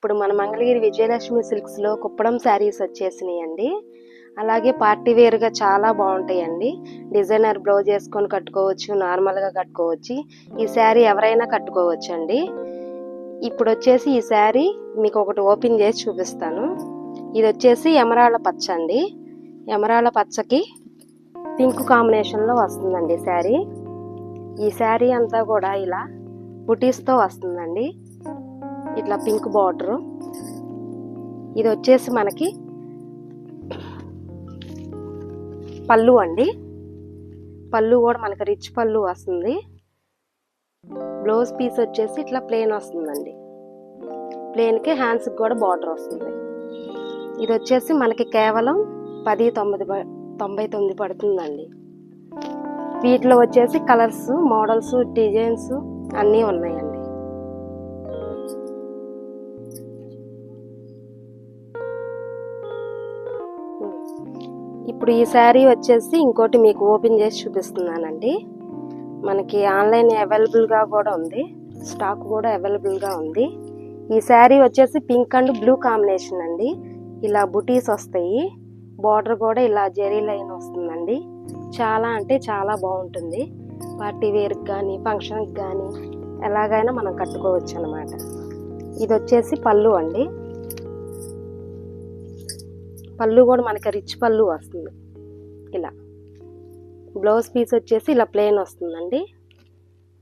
ఇప్పుడు మన మంగళగిరి విజయలక్ష్మి సిల్క్స్లో కుప్పడం శారీస్ వచ్చేసినాయండి. అలాగే పార్టీ వేర్గా చాలా బాగుంటాయండి. డిజైనర్ బ్లౌజ్ వేసుకొని కట్టుకోవచ్చు, నార్మల్గా కట్టుకోవచ్చు. ఈ శారీ ఎవరైనా కట్టుకోవచ్చు అండి. ఇప్పుడు వచ్చేసి ఈ శారీ మీకు ఒకటి ఓపెన్ చేసి చూపిస్తాను. ఇది వచ్చేసి ఎమరాళ్ళ పచ్చ అండి. ఎమరాళ్ళ పచ్చకి పింక్ కాంబినేషన్లో వస్తుందండి శారీ. ఈ శారీ అంతా కూడా ఇలా బుటీస్తో వస్తుందండి. ఇట్లా పింక్ బార్డర్. ఇది వచ్చేసి మనకి పళ్ళు అండి. పళ్ళు కూడా మనకి రిచ్ పళ్ళు వస్తుంది. బ్లౌజ్ పీస్ వచ్చేసి ఇట్లా ప్లెయిన్ వస్తుందండి. ప్లెయిన్కి హ్యాండ్స్కి కూడా బార్డర్ వస్తుంది. ఇది వచ్చేసి మనకి కేవలం 1099 పడుతుందండి. వీటిలో వచ్చేసి కలర్స్, మోడల్స్, డిజైన్స్ అన్నీ ఉన్నాయండి. ఇప్పుడు ఈ శారీ వచ్చేసి ఇంకోటి మీకు ఓపెన్ చేసి చూపిస్తున్నానండి. మనకి ఆన్లైన్ అవైలబుల్గా కూడా ఉంది, స్టాక్ కూడా అవైలబుల్గా ఉంది. ఈ శారీ వచ్చేసి పింక్ అండ్ బ్లూ కాంబినేషన్ అండి. ఇలా బుటీస్ వస్తాయి, బార్డర్ కూడా ఇలా జెరీ లైన్ వస్తుందండి. చాలా అంటే చాలా బాగుంటుంది. పార్టీ వేర్కి కానీ ఫంక్షన్కి కానీ ఎలాగైనా మనం కట్టుకోవచ్చు అన్నమాట. ఇది వచ్చేసి పళ్ళు అండి. పళ్ళు కూడా మనకి రిచ్ పళ్ళు వస్తుంది. ఇలా బ్లౌజ్ పీస్ వచ్చేసి ఇలా ప్లెయిన్ వస్తుందండి.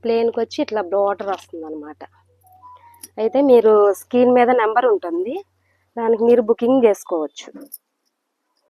ప్లెయిన్కి వచ్చి ఇట్లా బార్డర్ వస్తుంది అనమాట. అయితే మీరు స్క్రీన్ మీద నెంబర్ ఉంటుంది, దానికి మీరు బుకింగ్ చేసుకోవచ్చు.